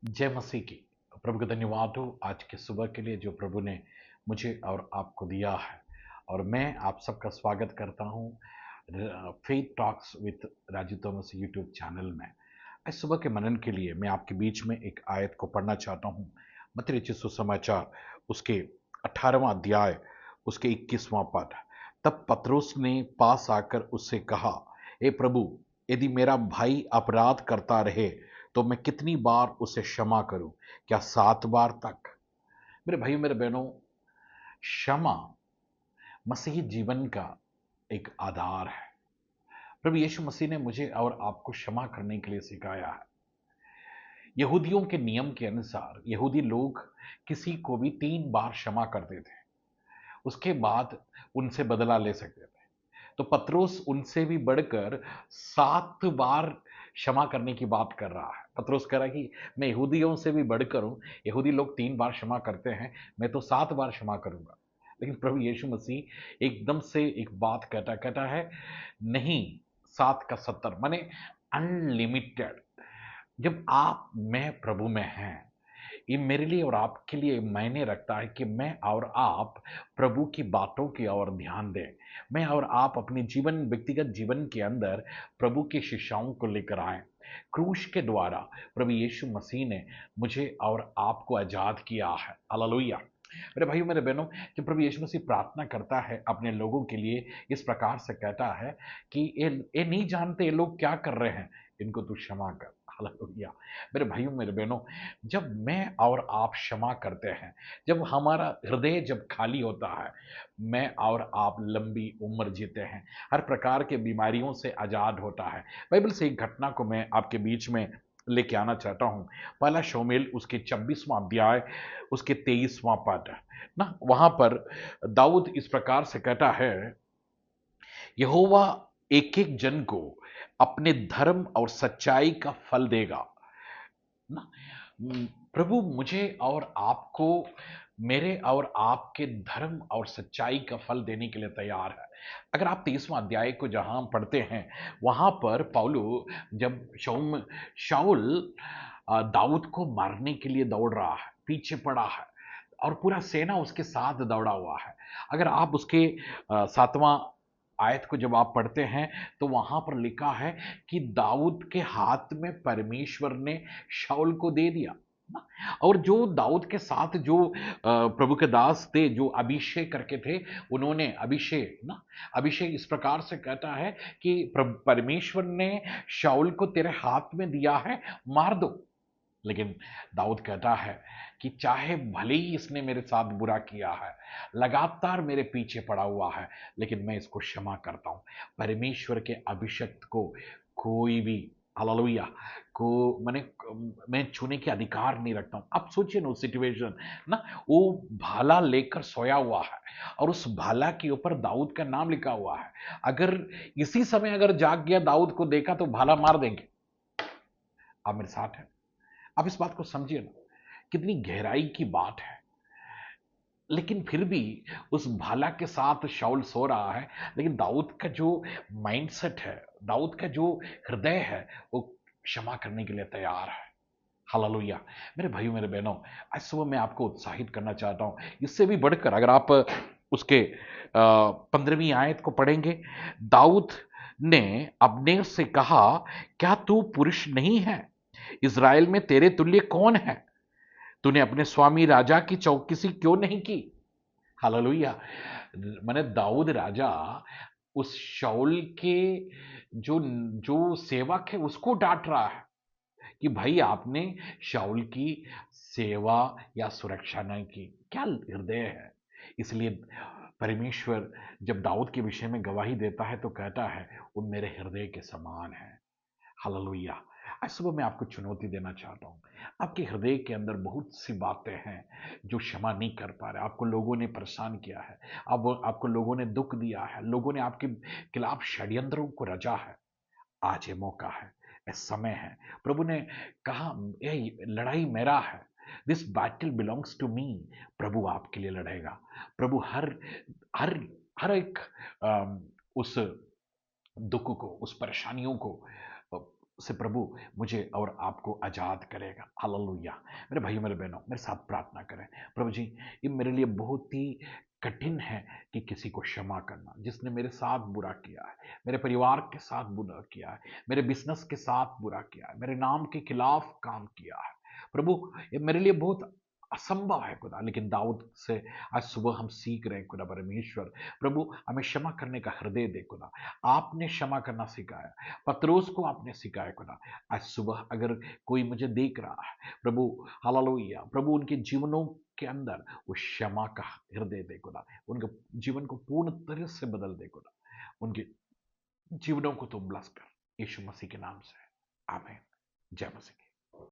जय मसीह की। प्रभु का धन्यवाद हो आज के सुबह के लिए जो प्रभु ने मुझे और आपको दिया है। और मैं आप सबका स्वागत करता हूँ faith talks with Raju Thomas YouTube channel में। आज सुबह के मनन के लिए मैं आपके बीच में एक आयत को पढ़ना चाहता हूँ। मत्ती रचित सुसमाचार उसके 18वां अध्याय उसके 21वां पद। तब पतरस ने पास आकर उससे कहा, हे प्रभु, यदि मेरा भाई अपराध करता रहे तो मैं कितनी बार उसे क्षमा करूं? क्या 7 बार तक? मेरे भाइयों मेरे बहनों, क्षमा मसीही जीवन का एक आधार है। प्रभु यीशु मसीह ने मुझे और आपको क्षमा करने के लिए सिखाया है। यहूदियों के नियम के अनुसार यहूदी लोग किसी को भी 3 बार क्षमा करते थे, उसके बाद उनसे बदला ले सकते थे। तो पतरस उनसे भी बढ़कर 7 बार क्षमा करने की बात कर रहा है। पतरस कह रहा है कि मैं यहूदियों से भी बढ़कर हूं। यहूदी लोग 3 बार क्षमा करते हैं, मैं तो 7 बार क्षमा करूंगा। लेकिन प्रभु यीशु मसीह एकदम से एक बात कहता कहता है, नहीं, 7 का 70 माने अनलिमिटेड। जब आप मैं प्रभु में हैं, ये मेरे लिए और आपके लिए मायने रखता है कि मैं और आप प्रभु की बातों की ओर ध्यान दें। मैं और आप अपने जीवन व्यक्तिगत जीवन के अंदर प्रभु की शिक्षाओं को लेकर आएं। क्रूस के द्वारा प्रभु यीशु मसीह ने मुझे और आपको आजाद किया है। हालेलुया। मेरे भाइयों मेरे बहनों, जब प्रभु यीशु मसीह प्रार्थना करता है अपने लोगों के लिए, इस प्रकार से कहता है कि ये नहीं जानते ये लोग क्या कर रहे हैं, इनको तू क्षमा कर। हालेलुया। मेरे भाइयों मेरे बहनों, जब मैं और आप क्षमा करते हैं, जब हमारा हृदय जब खाली होता है, मैं और आप लंबी उम्र जीते हैं, हर प्रकार के बीमारियों से आजाद होता है। बाइबल से एक घटना को मैं आपके बीच में लेके आना चाहता हूं। पहला शमूएल उसके 26वां अध्याय उसके 23वां पद ना, वहां पर दाऊद इस प्रकार से कहता है, यहोवा एक एक जन को अपने धर्म और सच्चाई का फल देगा ना। प्रभु मुझे और आपको मेरे और आपके धर्म और सच्चाई का फल देने के लिए तैयार है। अगर आप 23वां अध्याय को जहां हम पढ़ते हैं, वहां पर पौलु जब शाऊल दाऊद को मारने के लिए दौड़ रहा है, पीछे पड़ा है और पूरा सेना उसके साथ दौड़ा हुआ है। अगर आप उसके 7वां आयत को जब आप पढ़ते हैं, तो वहां पर लिखा है कि दाऊद के हाथ में परमेश्वर ने शाऊल को दे दिया ना। और जो दाऊद के साथ जो प्रभु के दास थे, जो अभिषेक करके थे, उन्होंने अभिषेक ना, अभिषेक इस प्रकार से कहता है कि परमेश्वर ने शाऊल को तेरे हाथ में दिया है, मार दो। लेकिन दाऊद कहता है कि चाहे भले ही इसने मेरे साथ बुरा किया है, लगातार मेरे पीछे पड़ा हुआ है, लेकिन मैं इसको क्षमा करता हूं। परमेश्वर के अभिषिक्त को कोई भी, हालेलुया, को मैंने मैं छूने के अधिकार नहीं रखता हूं। अब सोचिए ना सिचुएशन ना, वो भाला लेकर सोया हुआ है और उस भाला के ऊपर दाऊद का नाम लिखा हुआ है। अगर इसी समय अगर जाग गया दाऊद को देखा तो भाला मार देंगे। आप मेरे साथ हैं? आप इस बात को समझिए ना, कितनी गहराई की बात है। लेकिन फिर भी उस भाला के साथ शाऊल सो रहा है, लेकिन दाऊद का जो माइंडसेट है, दाऊद का जो हृदय है, वो क्षमा करने के लिए तैयार है। हालेलुया। मेरे भाइयों मेरे बहनों, आज सुबह मैं आपको उत्साहित करना चाहता हूं। इससे भी बढ़कर अगर आप उसके 15वीं आयत को पढ़ेंगे, दाऊद ने अब्नेर से कहा, क्या तू पुरुष नहीं है? इज़राइल में तेरे तुल्य कौन है? तूने अपने स्वामी राजा की चौकसी क्यों नहीं की? हालेलुया। माने दाऊद राजा उस शाऊल के जो जो सेवक है उसको डांट रहा है कि भाई आपने शाऊल की सेवा या सुरक्षा नहीं की। क्या हृदय है। इसलिए परमेश्वर जब दाऊद के विषय में गवाही देता है तो कहता है, वो मेरे हृदय के समान है। हालेलुया। आज सुबह मैं आपको चुनौती देना चाहता हूँ। आपके हृदय के अंदर बहुत सी बातें हैं जो क्षमा नहीं कर पा रहे। आपको लोगों ने परेशान किया है, अब आपको लोगों ने दुख दिया है, लोगों ने आपके खिलाफ षड्यंत्रों को रचा है। आज ये मौका है, ये समय है। प्रभु ने कहा, ये लड़ाई मेरा है, this battle belongs to me. प्रभु आपके लिए लड़ेगा। प्रभु हर हर हर एक उस दुख को, उस परेशानियों को से प्रभु मुझे और आपको आज़ाद करेगा। हालेलुया। मेरे भाइयों मेरे बहनों, मेरे साथ प्रार्थना करें। प्रभु जी, ये मेरे लिए बहुत ही कठिन है कि किसी को क्षमा करना, जिसने मेरे साथ बुरा किया है, मेरे परिवार के साथ बुरा किया है, मेरे बिजनेस के साथ बुरा किया है, मेरे नाम के खिलाफ काम किया है। प्रभु, ये मेरे लिए बहुत असंभव है खुदा, लेकिन दाऊद से आज सुबह हम सीख रहे हैं खुदा परमेश्वर। प्रभु, हमें क्षमा करने का हृदय दे खुदा। आपने क्षमा करना सिखाया, पतरोस को आपने सिखाया खुदा। आज सुबह अगर कोई मुझे देख रहा है प्रभु, हालेलुया, प्रभु उनके जीवनों के अंदर वो क्षमा का हृदय दे खुदा, उनके जीवन को पूर्ण तरह से बदल दे खुदा, उनके जीवनों को तुम ब्लस कर, यीशु मसीह के नाम से, आमीन। जय मसीह।